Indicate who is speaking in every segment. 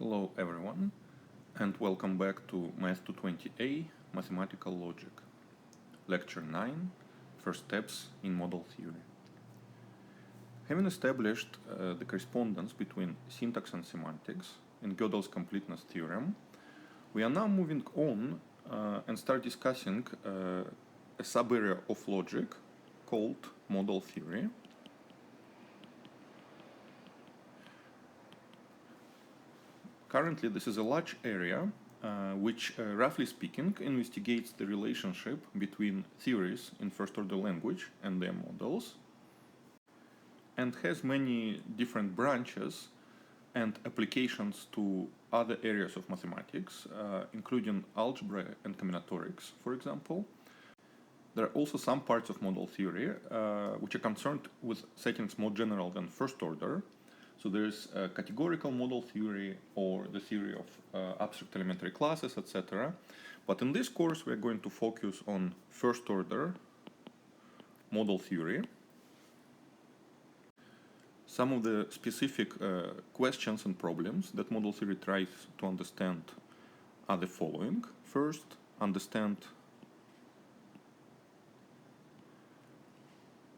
Speaker 1: Hello everyone, and welcome back to Math 220A Mathematical Logic. Lecture 9, First Steps in Model Theory. Having established the correspondence between syntax and semantics in Gödel's completeness theorem, we are now moving on and start discussing a sub-area of logic called model theory. Currently, this is a large area which, roughly speaking, investigates the relationship between theories in first-order language and their models, and has many different branches and applications to other areas of mathematics, including algebra and combinatorics, for example. There are also some parts of model theory which are concerned with settings more general than first order. So there is categorical model theory or the theory of abstract elementary classes, etc. But in this course, we are going to focus on first order model theory. Some of the specific questions and problems that model theory tries to understand are the following. First, understand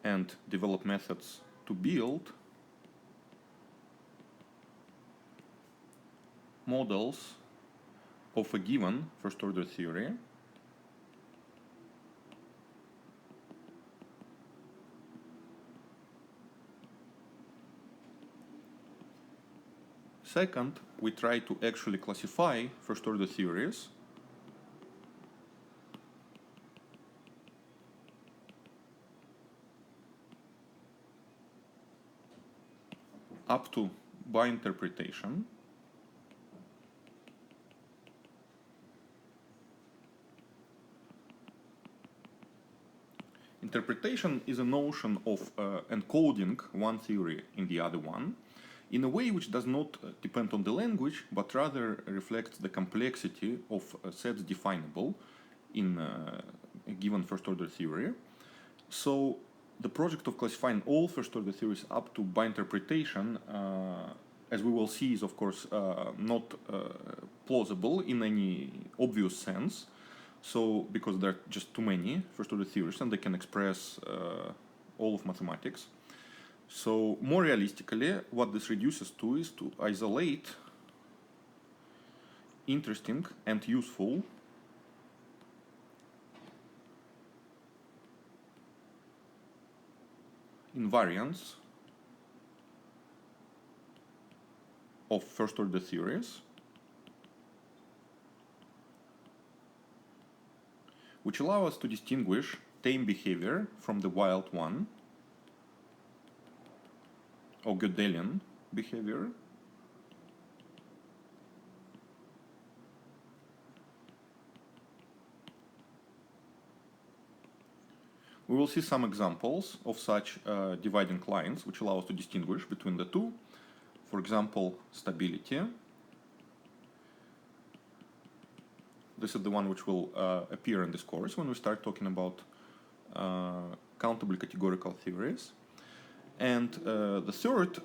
Speaker 1: and develop methods to build models of a given first-order theory. Second, we try to actually classify first-order theories up to by interpretation. Interpretation is a notion of encoding one theory in the other one in a way which does not depend on the language, but rather reflects the complexity of sets definable in a given first-order theory. So the project of classifying all first-order theories up to by interpretation, as we will see, is of course not plausible in any obvious sense. So, because there are just too many first-order theories and they can express all of mathematics. So, more realistically, what this reduces to is to isolate interesting and useful invariants of first-order theories, which allow us to distinguish tame behavior from the wild one, or Gödelian behavior. We will see some examples of such dividing lines, which allow us to distinguish between the two. For example, stability. This is the one which will appear in this course when we start talking about countable categorical theories. And the third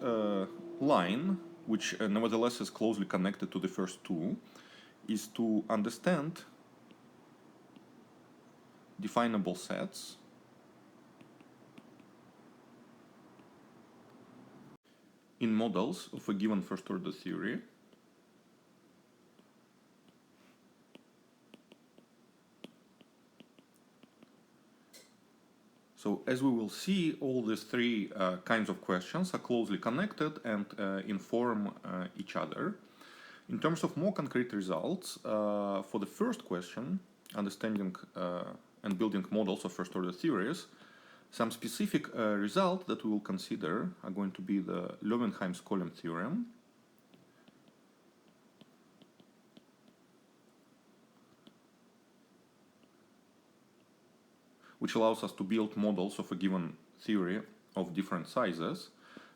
Speaker 1: line, which nevertheless is closely connected to the first two, is to understand definable sets in models of a given first-order theory. So, as we will see, all these three kinds of questions are closely connected and inform each other. In terms of more concrete results, for the first question, understanding and building models of first-order theories, some specific results that we will consider are going to be the Löwenheim-Skolem theorem, which allows us to build models of a given theory of different sizes.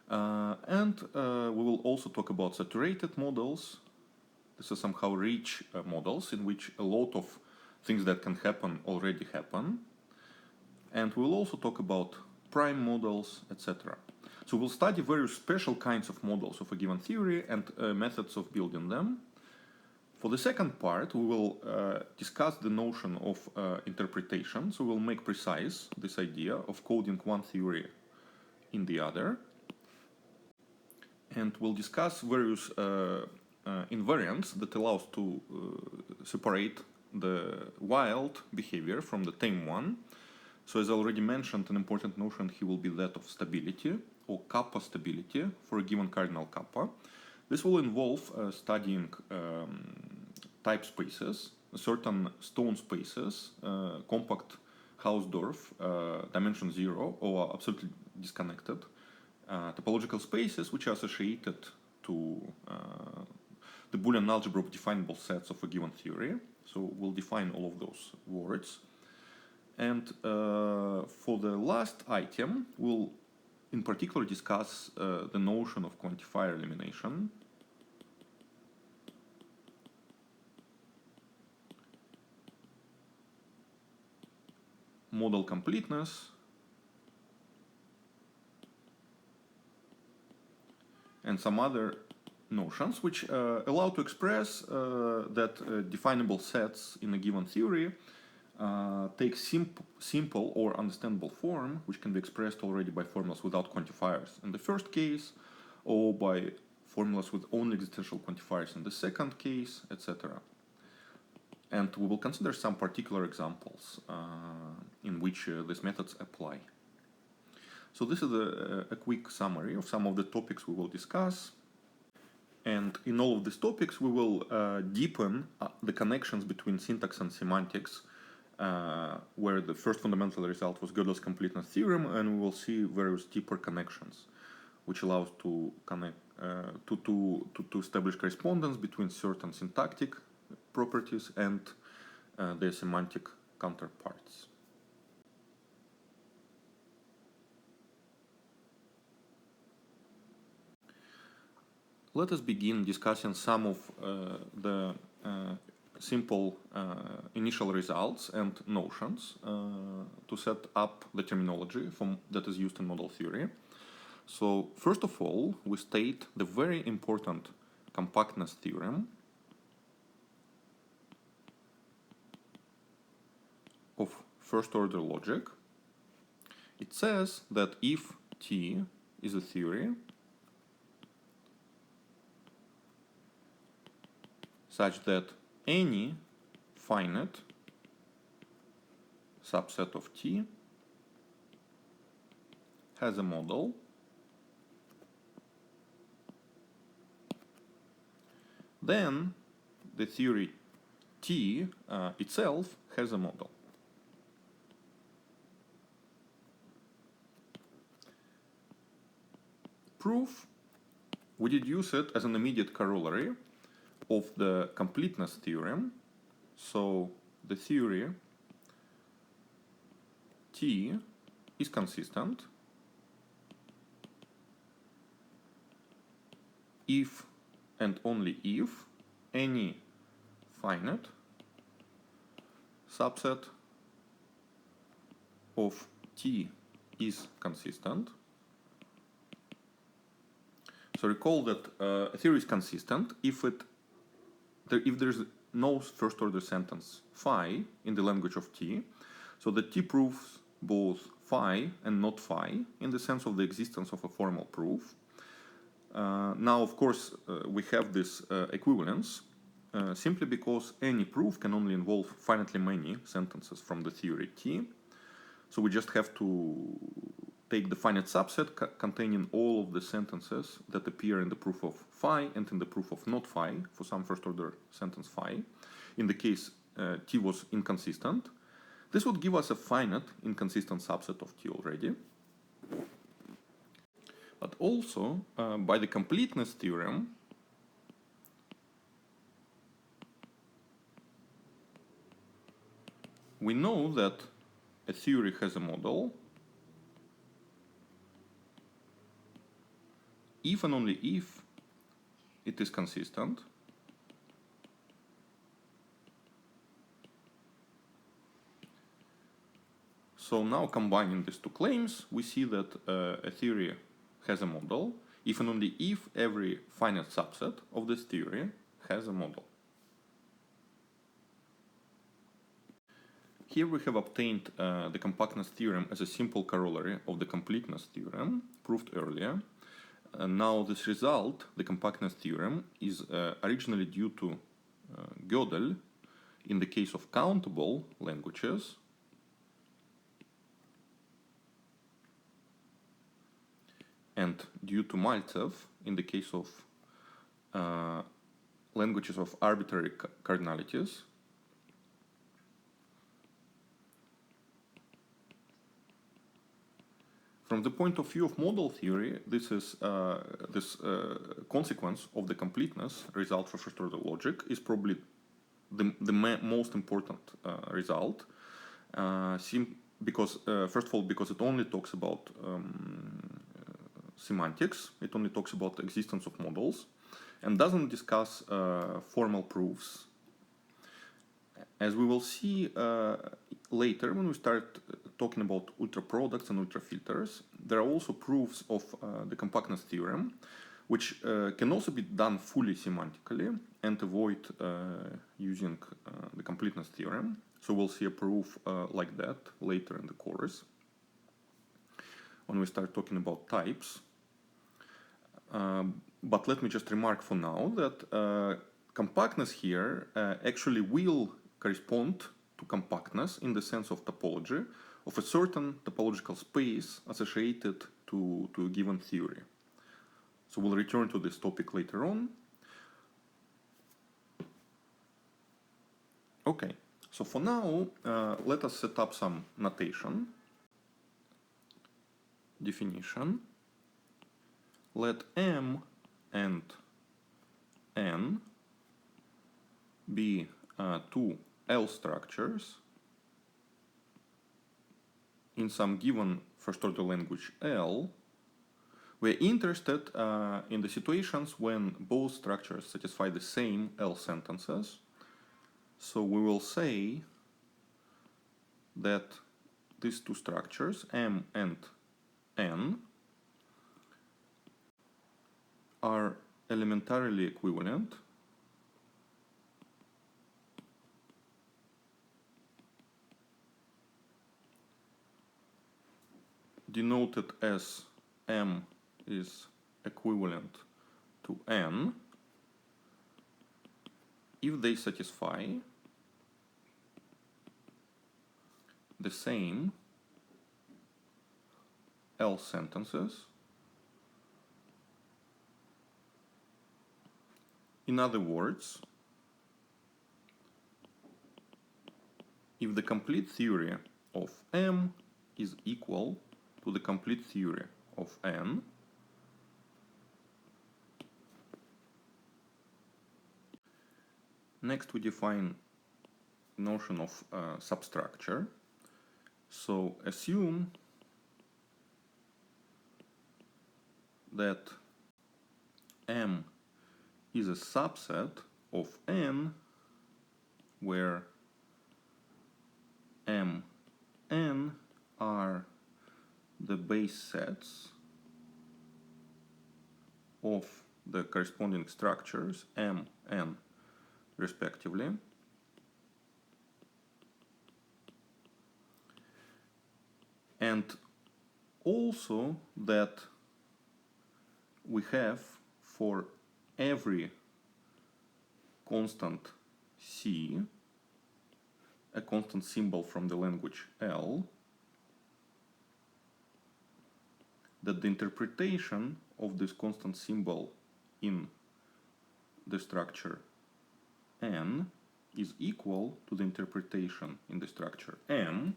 Speaker 1: And we will also talk about saturated models. This is somehow rich models in which a lot of things that can happen already happen. And we'll also talk about prime models, etc. So we'll study various special kinds of models of a given theory and methods of building them. For the second part, we will discuss the notion of interpretation. So we'll make precise this idea of coding one theory in the other. And we'll discuss various invariants that allows to separate the wild behavior from the tame one. So as I already mentioned, an important notion here will be that of stability or kappa stability for a given cardinal kappa. This will involve studying type spaces, certain stone spaces, compact Hausdorff, dimension 0 or absolutely disconnected, topological spaces which are associated to the Boolean algebra of definable sets of a given theory. So we'll define all of those words. And for the last item, we'll in particular discuss the notion of quantifier elimination. Model completeness, and some other notions which allow to express that definable sets in a given theory take simple or understandable form, which can be expressed already by formulas without quantifiers in the first case, or by formulas with only existential quantifiers in the second case, etc. And we will consider some particular examples in which these methods apply. So this is a quick summary of some of the topics we will discuss. And in all of these topics, we will deepen the connections between syntax and semantics, where the first fundamental result was Gödel's completeness theorem, and we will see various deeper connections, which allows to connect to establish correspondence between certain syntactic properties and their semantic counterparts. Let us begin discussing some of the simple initial results and notions to set up the terminology that is used in model theory. So first of all, we state the very important compactness theorem of first order logic. It says that if T is a theory such that any finite subset of T has a model, then the theory T itself has a model. Proof, we deduce it as an immediate corollary of the completeness theorem. So the theory T is consistent if and only if any finite subset of T is consistent. So recall that a theory is consistent if there's no first order sentence phi in the language of T, so that T proves both phi and not phi in the sense of the existence of a formal proof. Now, of course, we have this equivalence simply because any proof can only involve finitely many sentences from the theory T. So we just have to take the finite subset containing all of the sentences that appear in the proof of phi and in the proof of not phi for some first order sentence phi. In the case T was inconsistent, this would give us a finite inconsistent subset of T already. But also, by the completeness theorem, we know that a theory has a model if and only if it is consistent So now combining these two claims, we see that a theory has a model if and only if every finite subset of this theory has a model. Here we have obtained the compactness theorem as a simple corollary of the completeness theorem proved earlier. Now this result, the compactness theorem, is originally due to Gödel in the case of countable languages, and due to Maltsev in the case of languages of arbitrary cardinalities. From the point of view of model theory, this is this consequence of the completeness result for first-order logic is probably the most important result. Because first of all, because it only talks about semantics, it only talks about the existence of models, and doesn't discuss formal proofs. As we will see later when we start talking about ultra products and ultra filters, there are also proofs of the compactness theorem, which can also be done fully semantically and avoid using the completeness theorem. So we'll see a proof like that later in the course when we start talking about types. But let me just remark for now that compactness here actually will correspond to compactness in the sense of topology of a certain topological space associated to a given theory. So we'll return to this topic later on. Okay, so for now, let us set up some notation. Definition. Let M and N be two L structures in some given first-order language L. We're interested in the situations when both structures satisfy the same L sentences. So we will say that these two structures, M and N, are elementarily equivalent denoted as M is equivalent to N if they satisfy the same L sentences. In other words, if the complete theory of M is equal to the complete theory of N, next we define the notion of substructure. So assume that M is a subset of N where M, N are the base sets of the corresponding structures M, N respectively. And also that we have for every constant C, a constant symbol from the language L, that the interpretation of this constant symbol in the structure N is equal to the interpretation in the structure M.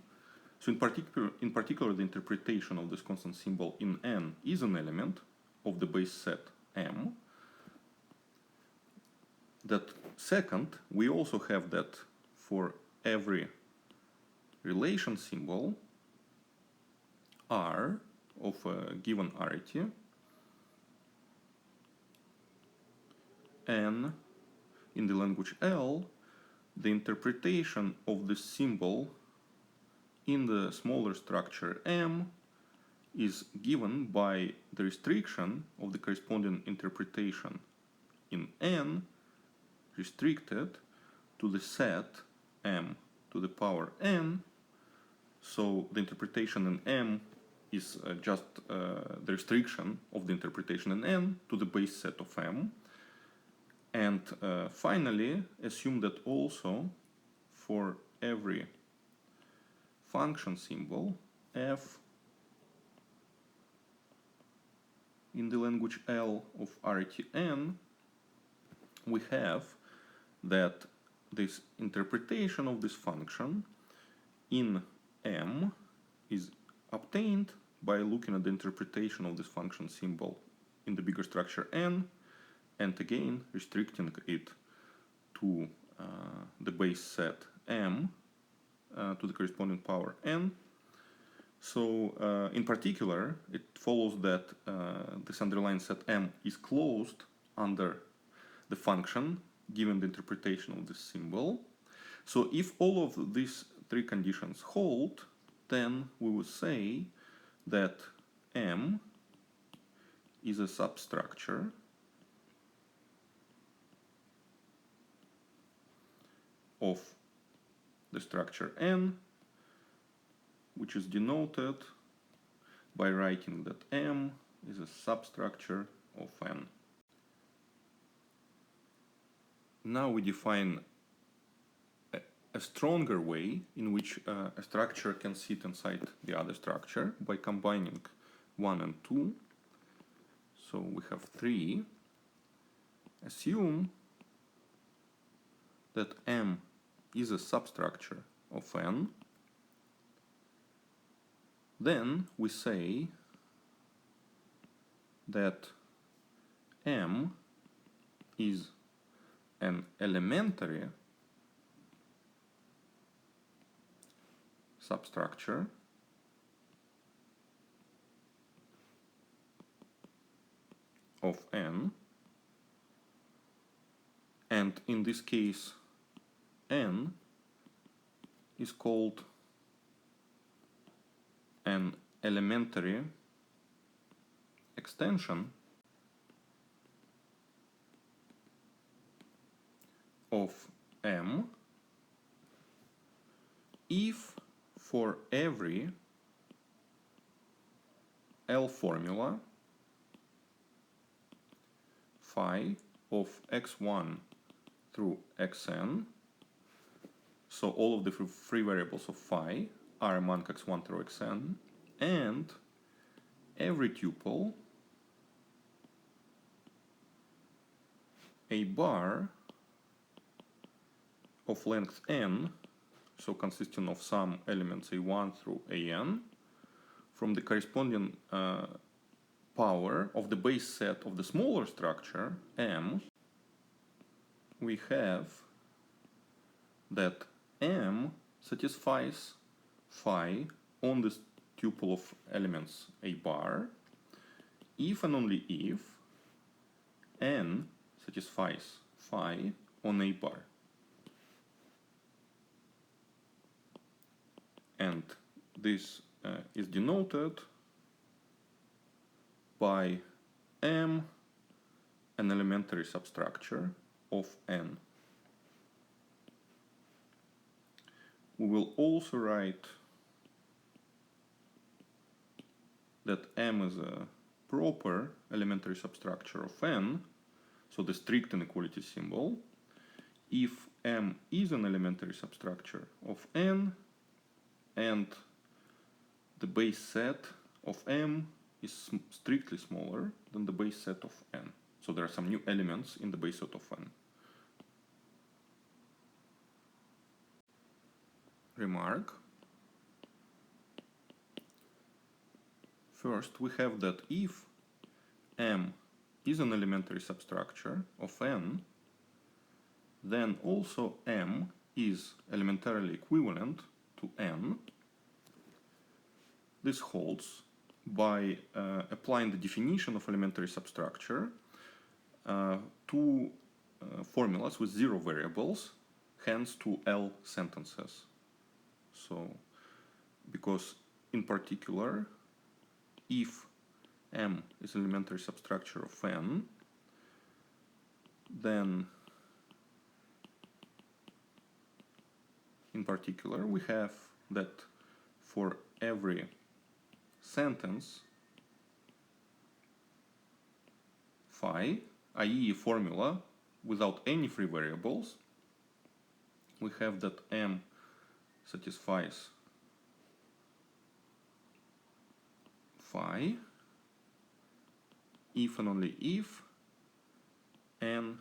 Speaker 1: So in particular, the interpretation of this constant symbol in N is an element of the base set M. That second, we also have that for every relation symbol R of a given arity, N in the language L, the interpretation of the symbol in the smaller structure M is given by the restriction of the corresponding interpretation in n restricted to the set m to the power n. So the interpretation in m is just the restriction of the interpretation in n to the base set of m. And finally, assume that also for every function symbol f in the language L of Rtn, we have that this interpretation of this function in M is obtained by looking at the interpretation of this function symbol in the bigger structure N, and again restricting it to the base set M to the corresponding power N. So in particular, it follows that this underlying set M is closed under the function given the interpretation of this symbol. So if all of these three conditions hold, then we would say that M is a substructure of the structure N, which is denoted by writing that M is a substructure of N. Now we define a stronger way in which a structure can sit inside the other structure by combining 1 and 2. So we have 3. Assume that M is a substructure of N. Then we say that M is an elementary substructure of N, and in this case N is called an elementary extension of M if for every L formula phi of x1 through xn, so all of the free variables of phi are among x1 through xn, and every tuple a bar of length n, so consisting of some elements a1 through an, from the corresponding power of the base set of the smaller structure M, we have that M satisfies phi on this tuple of elements a bar if and only if n satisfies phi on a bar. And this is denoted by M, an elementary substructure of N. We will also write that M is a proper elementary substructure of N, so the strict inequality symbol, if M is an elementary substructure of N and the base set of M is strictly smaller than the base set of N. So there are some new elements in the base set of N. Remark. First, we have that if M is an elementary substructure of N, then also M is elementarily equivalent to N. This holds by applying the definition of elementary substructure to formulas with zero variables, hence to L sentences. So, because in particular, if M is an elementary substructure of N, then in particular we have that for every sentence phi, i.e. a formula without any free variables, we have that M satisfies phi if and only if N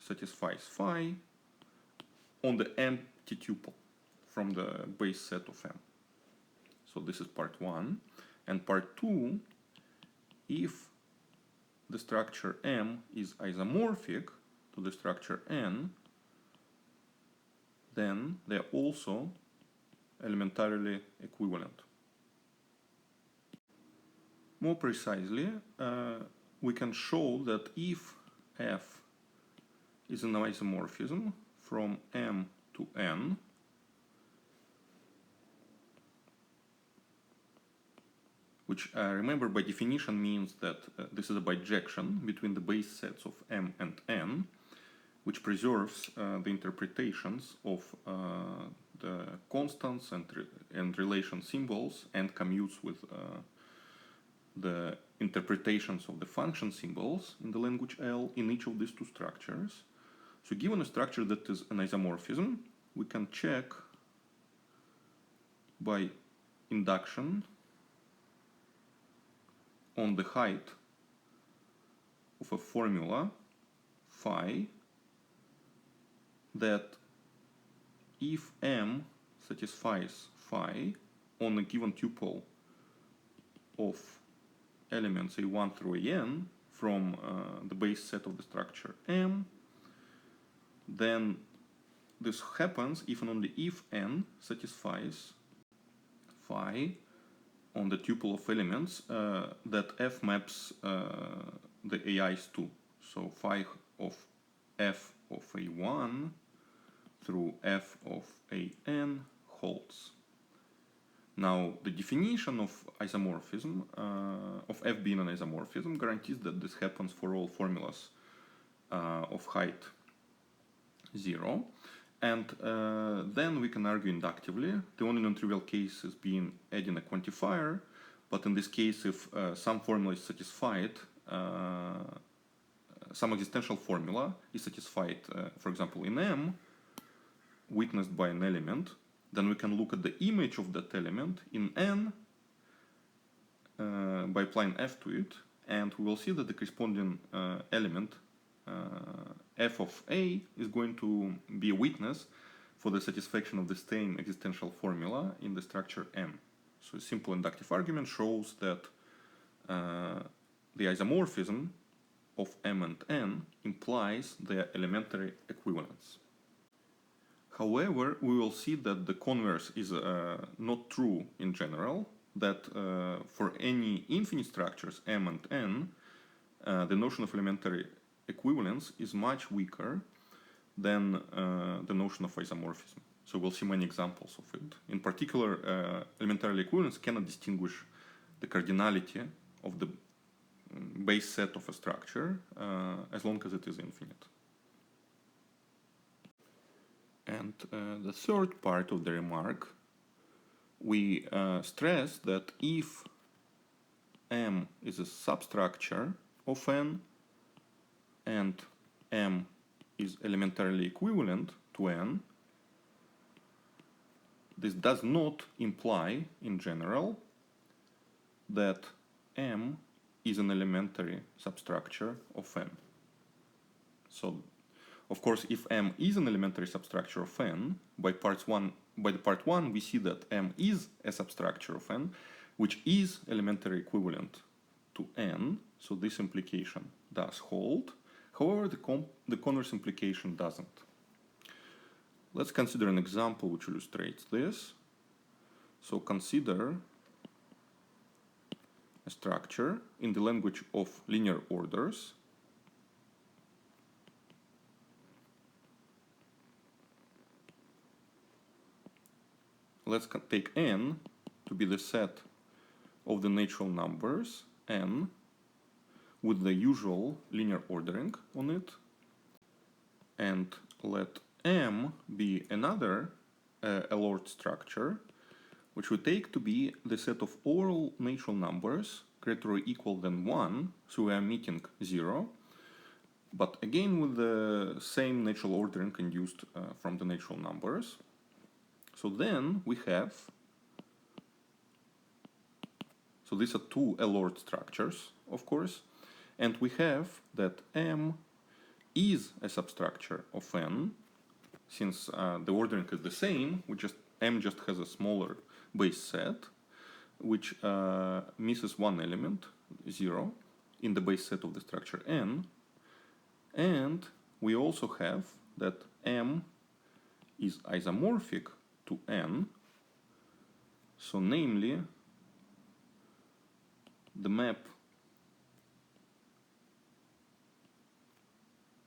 Speaker 1: satisfies phi on the empty tuple from the base set of M. So this is part 1. And part 2, if the structure M is isomorphic to the structure N, then they are also elementarily equivalent. More precisely, we can show that if F is an isomorphism from M to N, which remember by definition means that this is a bijection between the base sets of M and N, which preserves the interpretations of the constants and relation symbols and commutes with the interpretations of the function symbols in the language L in each of these two structures. So given a structure that is an isomorphism, we can check by induction on the height of a formula phi that if M satisfies phi on a given tuple of elements A1 through AN from the base set of the structure M, then this happens if and only if N satisfies phi on the tuple of elements that F maps the AIs to. So phi of F of A1 through F of AN holds. Now, the definition of isomorphism, of F being an isomorphism, guarantees that this happens for all formulas of height 0. And then we can argue inductively. The only non-trivial case is being adding a quantifier, but in this case, if some formula is satisfied, some existential formula is satisfied, for example, in M, witnessed by an element, then we can look at the image of that element in N by applying F to it, and we will see that the corresponding element F of A is going to be a witness for the satisfaction of the same existential formula in the structure M. So a simple inductive argument shows that the isomorphism of M and N implies their elementary equivalence. However, we will see that the converse is not true in general, that for any infinite structures M and N, the notion of elementary equivalence is much weaker than the notion of isomorphism. So we'll see many examples of it. In particular, elementary equivalence cannot distinguish the cardinality of the base set of a structure as long as it is infinite. And the third part of the remark, we stress that if M is a substructure of N and M is elementarily equivalent to N, this does not imply, in general, that M is an elementary substructure of N. So, of course, if M is an elementary substructure of N, by part one we see that M is a substructure of N, which is elementary equivalent to N, so this implication does hold. However, the converse implication doesn't. Let's consider an example which illustrates this. So consider a structure in the language of linear orders. Let's take N to be the set of the natural numbers n with the usual linear ordering on it, and let M be another L-ord structure, which we take to be the set of all natural numbers greater or equal than 1, so we are meeting 0, but again with the same natural ordering induced from the natural numbers. So then we have, so these are two L-ord structures, of course, and we have that M is a substructure of N, since the ordering is the same, M just has a smaller base set, which misses one element, 0, in the base set of the structure N, and we also have that M is isomorphic to N, so namely the map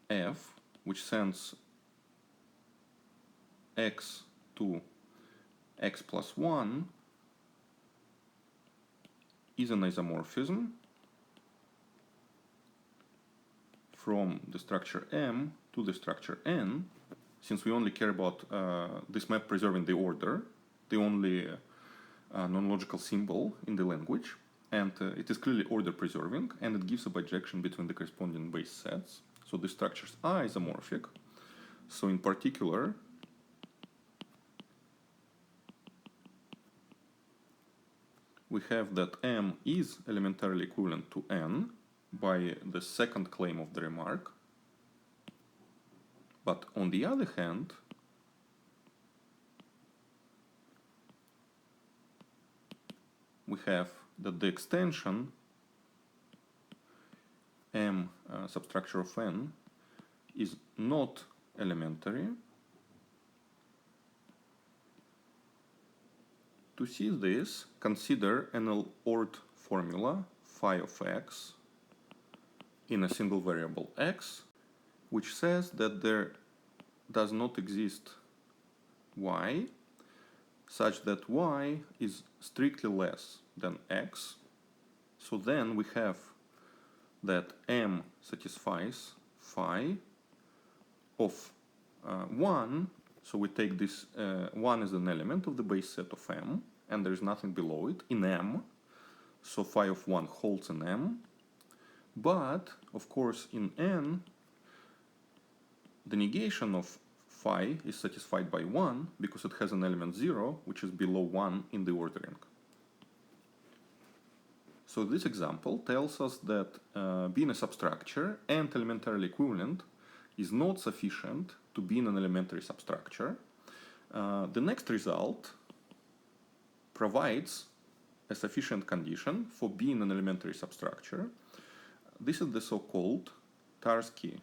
Speaker 1: F, which sends x to x plus 1, is an isomorphism from the structure M to the structure N, since we only care about this map preserving the order, the only non-logical symbol in the language, and it is clearly order preserving, and it gives a bijection between the corresponding base sets. So the structures are isomorphic. So in particular, we have that M is elementarily equivalent to N by the second claim of the remark. But on the other hand, we have that the extension M substructure of N is not elementary. To see this, consider an L-ord formula phi of x in a single variable x, which says that there does not exist y such that y is strictly less than x. So then we have that M satisfies phi of 1, so we take this 1 as an element of the base set of M, and there is nothing below it in M, so phi of 1 holds in M, but of course in N the negation of phi is satisfied by 1 because it has an element 0 which is below 1 in the ordering. So this example tells us that being a substructure and elementarily equivalent is not sufficient to be in an elementary substructure. The next result provides a sufficient condition for being an elementary substructure. This is the so-called Tarski-Vaught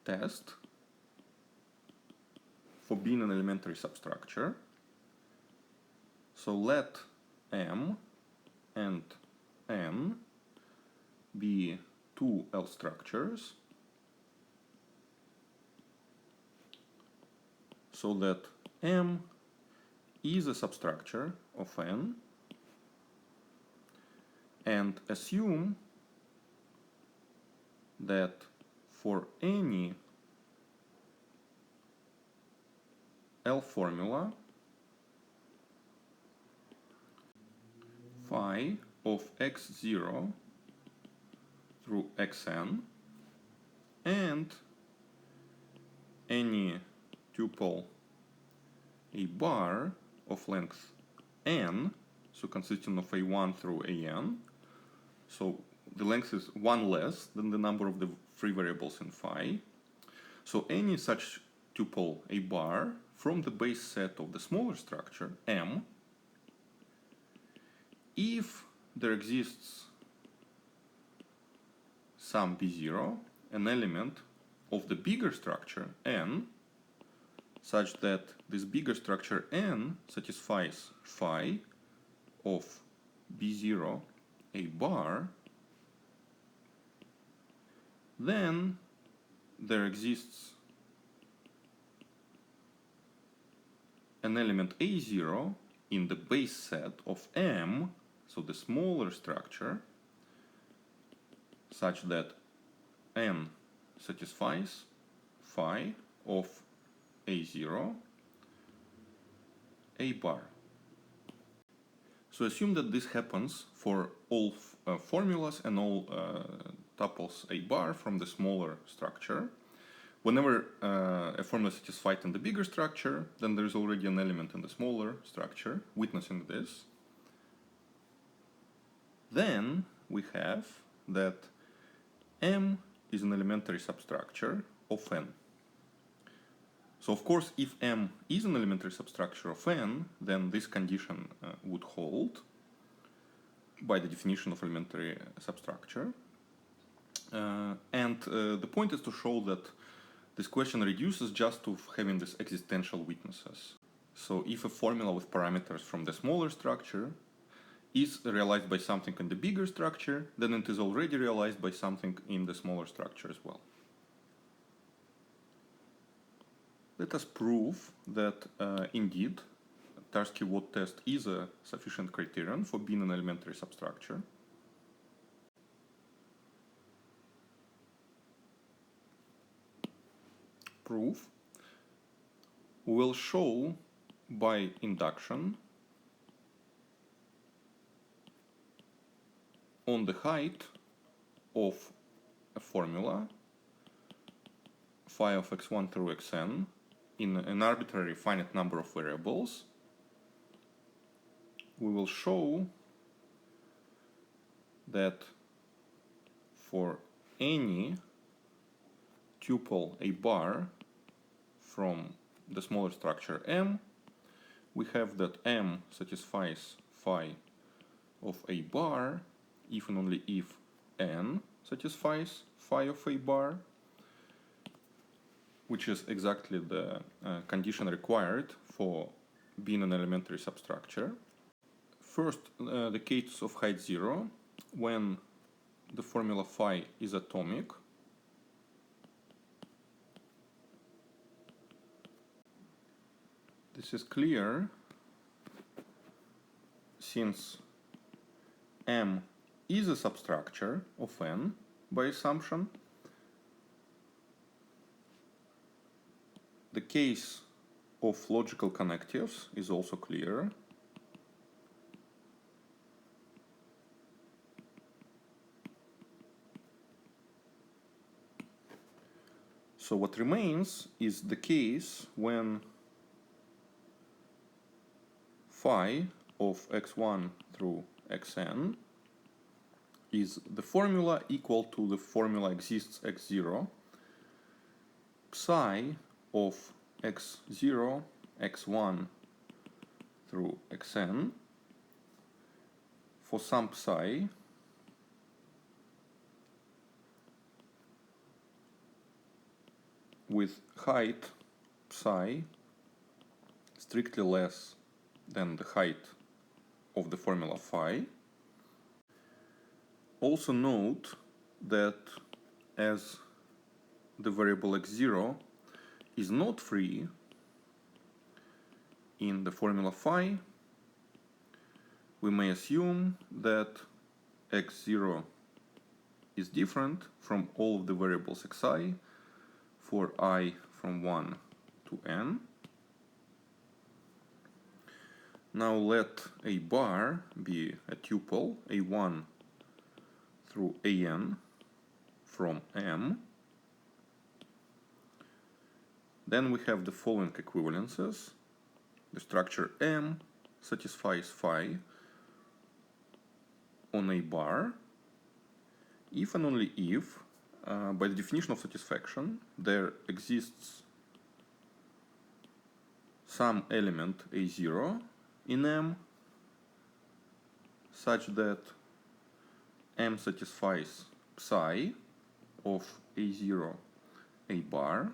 Speaker 1: test for being an elementary substructure. So let M and N be two L structures, so that M is a substructure of N, and assume that for any L formula phi of x0 through xn and any tuple a bar of length n, so consisting of a1 through an, so the length is one less than the number of the free variables in phi. So any such tuple a bar from the base set of the smaller structure M, if there exists some b0, an element of the bigger structure N, such that this bigger structure N satisfies phi of b0 a bar, then there exists an element A0 in the base set of M, so the smaller structure, such that N satisfies phi of A0, A bar. So assume that this happens for all formulas and all tuples A bar from the smaller structure. Whenever a formula is satisfied in the bigger structure, then there is already an element in the smaller structure witnessing this. Then we have that M is an elementary substructure of N. So of course, if M is an elementary substructure of N, then this condition would hold by the definition of elementary substructure. And the point is to show that this question reduces just to having these existential witnesses. So if a formula with parameters from the smaller structure is realized by something in the bigger structure, then it is already realized by something in the smaller structure as well. Let us prove that indeed Tarski-Vaught test is a sufficient criterion for being an elementary substructure. Proof. We will show by induction on the height of a formula phi of x1 through xn in an arbitrary finite number of variables. We will show that for any tuple A bar from the smaller structure M, we have that M satisfies phi of A bar if and only if N satisfies phi of A bar, which is exactly the condition required for being an elementary substructure. First, the case of height 0, when the formula phi is atomic. This is clear since M is a substructure of N by assumption. The case of logical connectives is also clear. So what remains is the case when phi of x1 through xn is the formula equal to the formula exists x0, psi of x0, x1 through xn for some psi with height psi strictly less than the height of the formula phi. Also note that as the variable x0 is not free in the formula phi, we may assume that x0 is different from all of the variables xi for I from 1 to n. Now let A bar be a tuple A1 through an from M. Then we have the following equivalences. The structure M satisfies phi on A bar if and only if, by the definition of satisfaction, there exists some element A0 in M such that M satisfies psi of A0 A bar.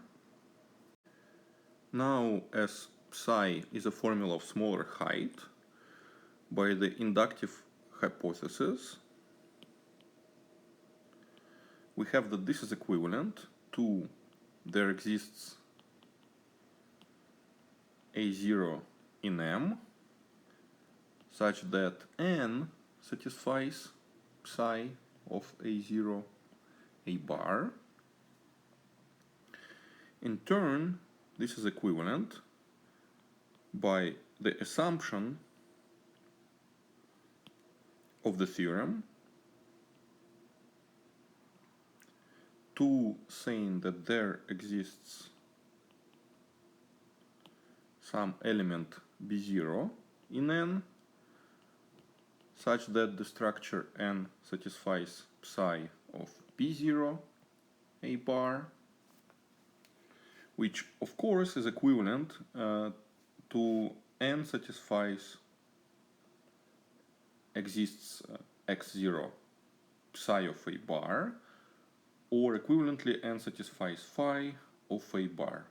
Speaker 1: Now, as psi is a formula of smaller height, by the inductive hypothesis, we have that this is equivalent to there exists A0 in M such that n satisfies psi of A0 A bar. In turn, this is equivalent by the assumption of the theorem to saying that there exists some element B0 in N such that the structure N satisfies psi of B0 A bar, which of course is equivalent to N satisfies exists X0 psi of A bar, or equivalently N satisfies phi of A bar.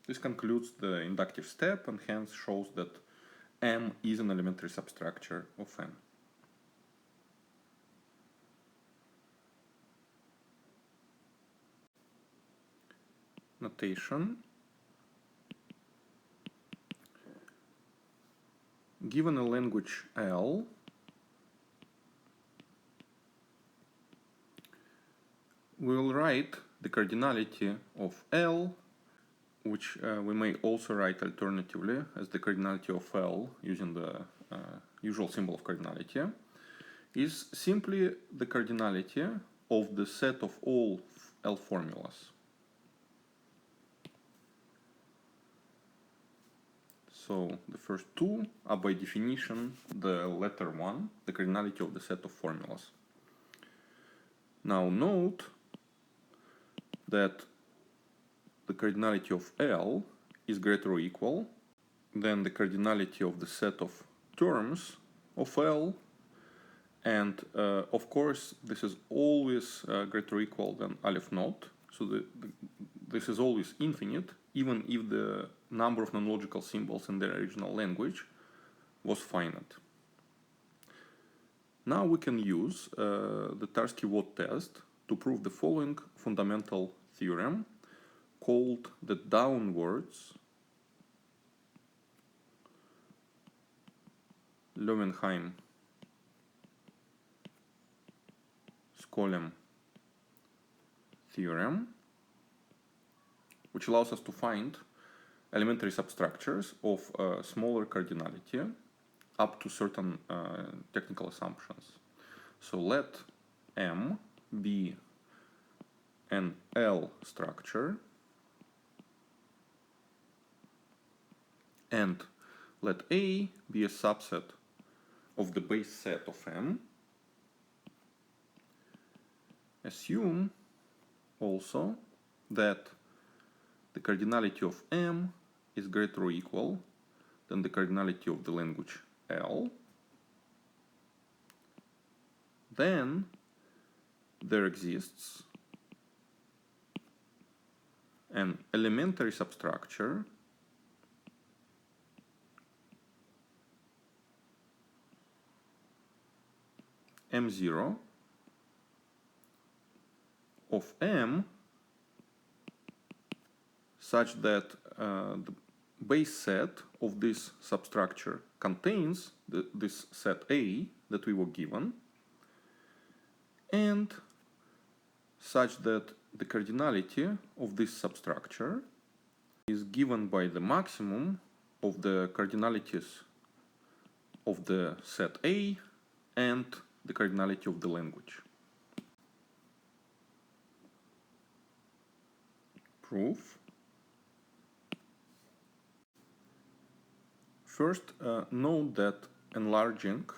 Speaker 1: This concludes the inductive step and hence shows that M is an elementary substructure of N. Notation. Given a language L, we will write the cardinality of L, which we may also write alternatively as the cardinality of L using the usual symbol of cardinality, is simply the cardinality of the set of all L formulas. So the first two are by definition the letter 1, the cardinality of the set of formulas. Now note that the cardinality of L is greater or equal than the cardinality of the set of terms of L, and of course this is always greater or equal than aleph naught, so this is always infinite, even if the number of non-logical symbols in the original language was finite. Now we can use the Tarski-Vaught test to prove the following fundamental theorem called the downwards Löwenheim-Skolem theorem, which allows us to find elementary substructures of smaller cardinality up to certain technical assumptions. So let M be an L structure and let A be a subset of the base set of M. Assume also that the cardinality of M is greater or equal than the cardinality of the language L. Then there exists an elementary substructure M0 of M such that the base set of this substructure contains this set A that we were given, and such that the cardinality of this substructure is given by the maximum of the cardinalities of the set A and the cardinality of the language. Proof. First, note that enlarging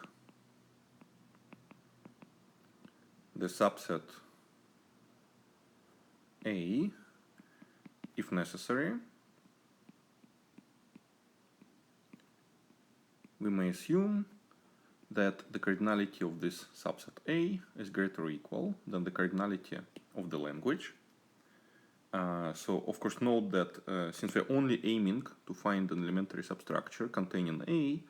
Speaker 1: the subset A, if necessary, we may assume that the cardinality of this subset A is greater or equal than the cardinality of the language. So of course note that since we're only aiming to find an elementary substructure containing A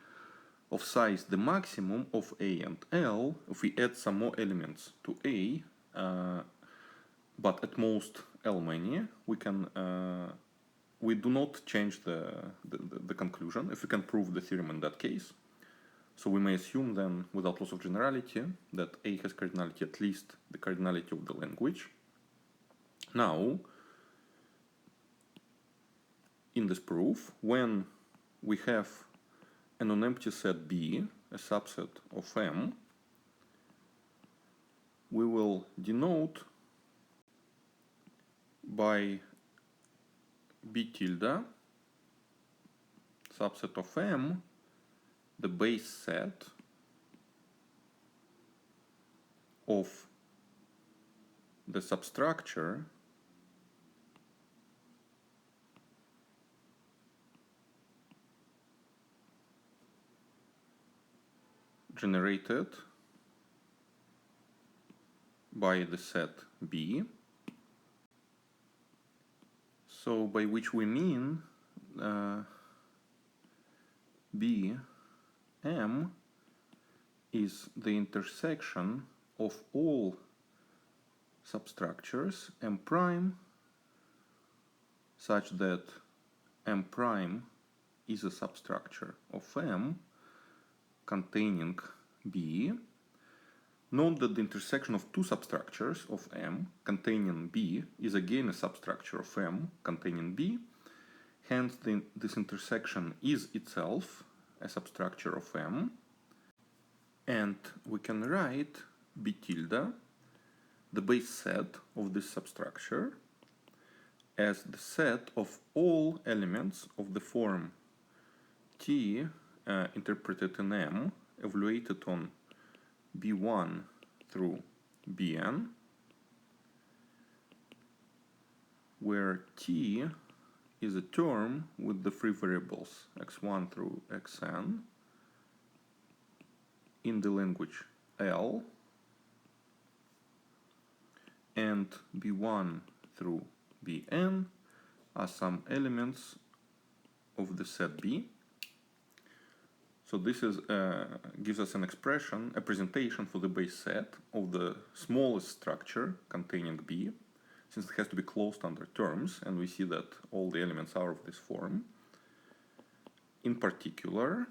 Speaker 1: of size the maximum of A and L, if we add some more elements to A, but at most L many, we can we do not change the conclusion if we can prove the theorem in that case. So we may assume then, without loss of generality, that A has cardinality at least the cardinality of the language. Now, in this proof, when we have a non-empty set B, a subset of M, we will denote by B tilde subset of M the base set of the substructure generated by the set B. So by which we mean B M is the intersection of all substructures M prime such that M prime is a substructure of M containing B. Note that the intersection of two substructures of M containing B is again a substructure of M containing B. Hence, this intersection is itself a substructure of M. And we can write B tilde, the base set of this substructure, as the set of all elements of the form T interpreted in M evaluated on B1 through Bn, where T is a term with the free variables x1 through xn in the language L, and B1 through Bn are some elements of the set B. So this is gives us an expression, a presentation for the base set of the smallest structure containing B, since it has to be closed under terms, and we see that all the elements are of this form. In particular,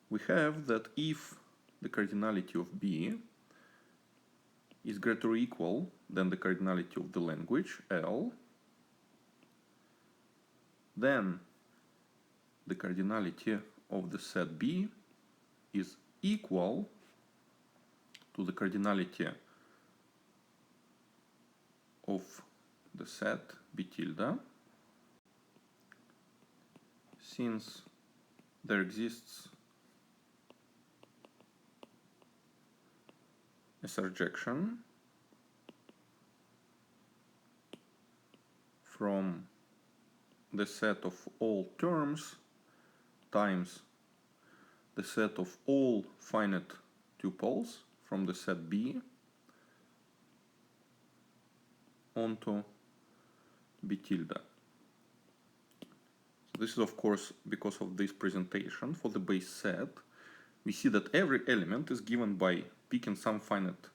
Speaker 1: we have that if the cardinality of B is greater or equal than the cardinality of the language L, then the cardinality of the set B is equal to the cardinality of the set B tilde, since there exists a surjection from the set of all terms times the set of all finite tuples from the set B onto B tilde. So this is of course because of this presentation for the base set. We see that every element is given by picking some finite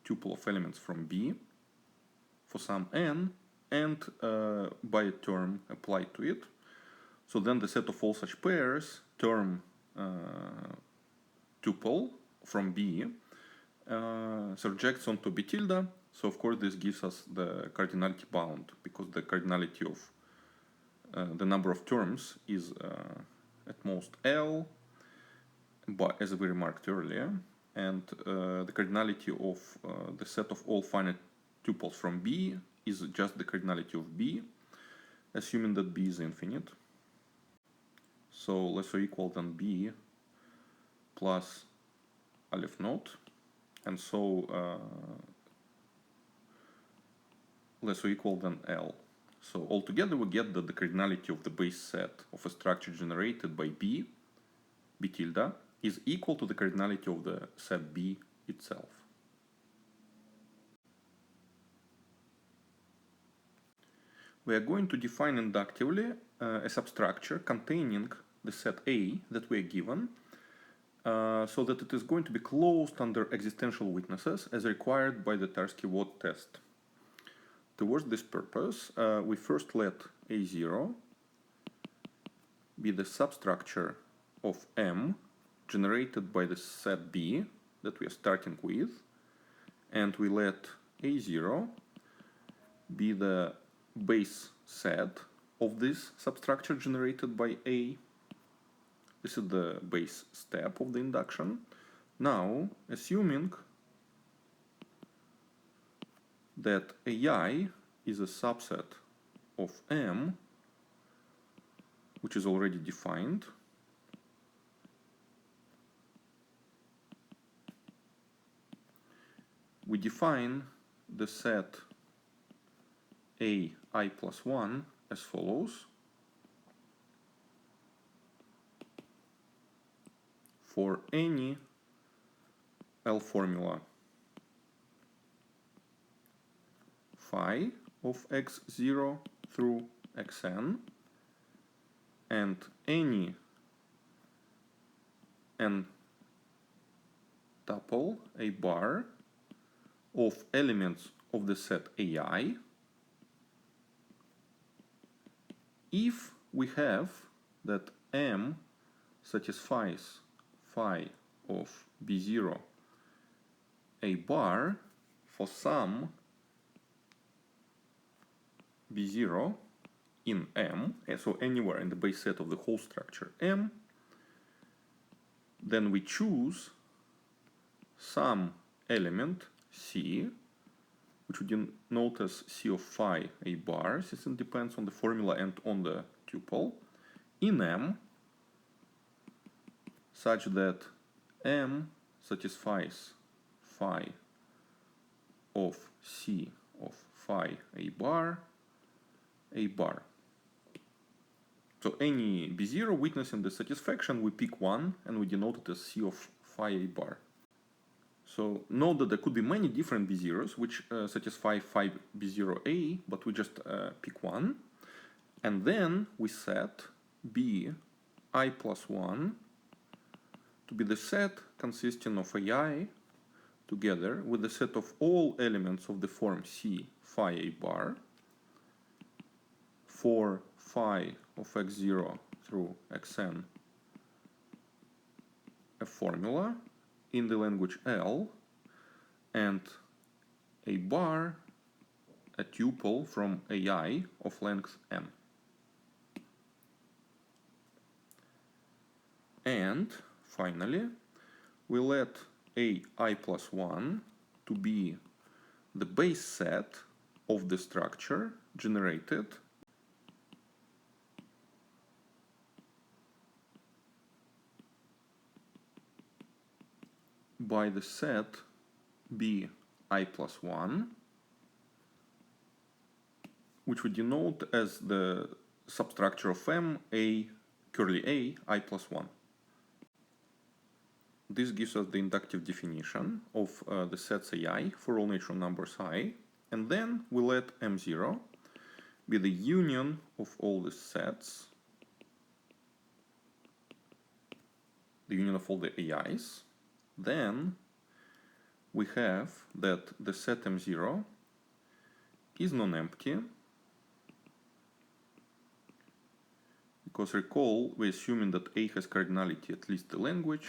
Speaker 1: tuple of elements from B for some n and by a term applied to it. So then the set of all such pairs, term tuple from B, surjects onto B tilde. So of course this gives us the cardinality bound, because the cardinality of the number of terms is at most L, but as we remarked earlier, and the cardinality of the set of all finite tuples from B is just the cardinality of B, assuming that B is infinite. So less or equal than B plus aleph naught, and so less or equal than L. So altogether we get that the cardinality of the base set of a structure generated by B, B tilde, is equal to the cardinality of the set B itself. We are going to define inductively a substructure containing the set A that we are given, so that it is going to be closed under existential witnesses as required by the Tarski-Vaught test. towards this purpose, we first let A0 be the substructure of M generated by the set B that we are starting with, and we let A0 be the base set of this substructure generated by A. This is the base step of the induction. Now, assuming that AI is a subset of M, which is already defined, we define the set AI plus 1 as follows. For any L formula phi of x0 through xn, and any n tuple a bar of elements of the set AI, if we have that M satisfies phi of b0 a bar for some b0 in M, so anywhere in the base set of the whole structure M, then we choose some element C, which we denote as C of phi a bar, since it depends on the formula and on the tuple, in M, such that M satisfies phi of C of phi a bar. So any B0 witnessing the satisfaction, we pick one and we denote it as C of phi a bar. So note that there could be many different B0s which satisfy phi B0A, but we just pick one. And then we set B I plus 1 to be the set consisting of AI together with the set of all elements of the form C phi a bar for phi of x0 through xn a formula in the language L, and a bar a tuple from AI of length n. And finally, we let AI plus 1 to be the base set of the structure generated by the set B I plus 1, which we denote as the substructure of M A curly A I plus 1. This gives us the inductive definition of the sets AI for all natural numbers I, and then we let M0 be the union of all the sets, the union of all the AIs. Then we have that the set M0 is non-empty, because recall we're assuming that A has cardinality at least the language,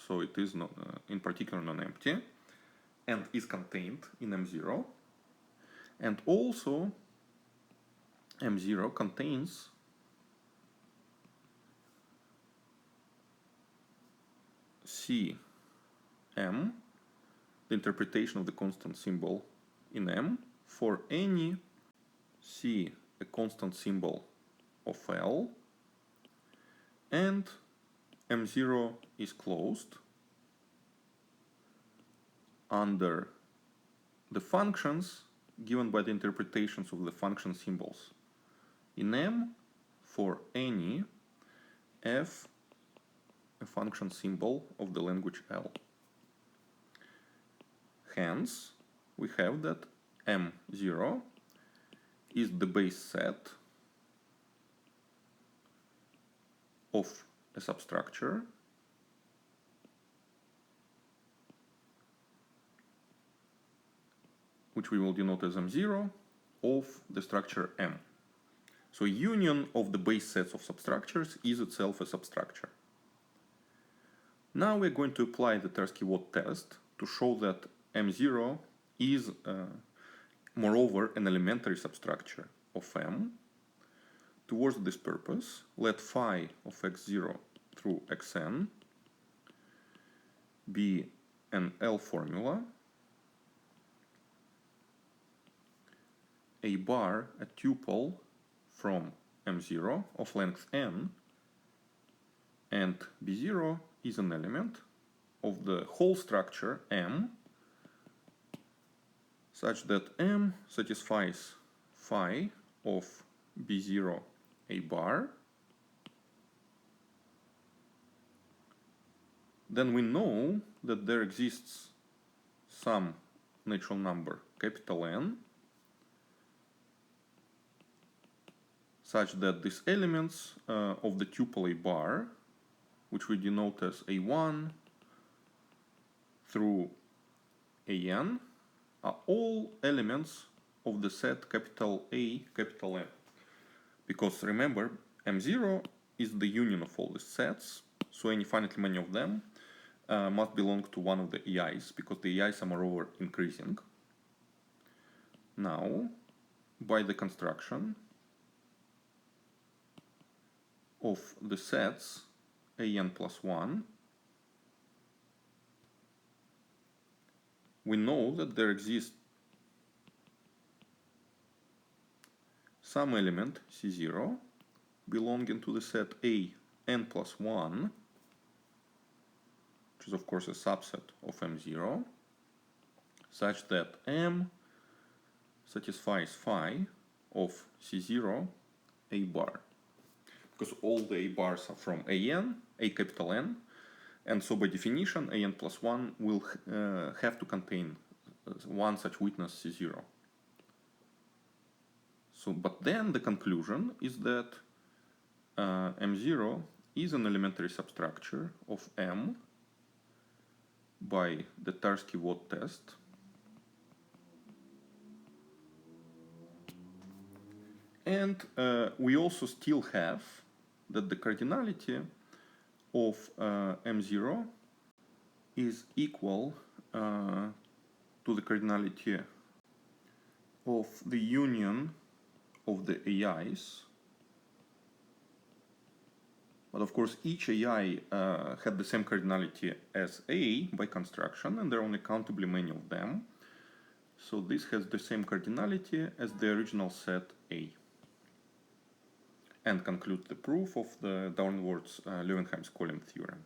Speaker 1: so it is not, in particular non-empty, and is contained in M0. And also M0 contains C M, the interpretation of the constant symbol in M, for any C a constant symbol of L, and M0 is closed under the functions given by the interpretations of the function symbols in M for any f a function symbol of the language L. Hence, we have that M0 is the base set of a substructure which we will denote as M0 of the structure M. So union of the base sets of substructures is itself a substructure. Now we're going to apply the Tarski-Vaught test to show that M0 is moreover an elementary substructure of M. Towards this purpose, let phi of x0 through xn be an L formula, a bar, a tuple from M0 of length n, and B0 is an element of the whole structure M, such that M satisfies phi of B0 a bar. Then we know that there exists some natural number capital N such that these elements of the tuple a bar, which we denote as A1 through AN, are all elements of the set capital A, capital N. Because remember, M0 is the union of all the sets, so any finitely many of them must belong to one of the EIs, because the EIs are moreover increasing. Now, by the construction of the sets AN plus 1, we know that there exists some element C0 belonging to the set A n plus 1, which is of course a subset of M0, such that M satisfies phi of C0 A bar. Because all the A bars are from AN, A capital N, and so by definition AN plus 1 will have to contain one such witness C0. So, but then the conclusion is that M0 is an elementary substructure of M by the Tarski-Vaught test. And we also still have that the cardinality of M0 is equal to the cardinality of the union of the AIs. But of course each AI had the same cardinality as A by construction, and there are only countably many of them. So this has the same cardinality as the original set A. And concludes the proof of the downwards Löwenheim-Skolem theorem.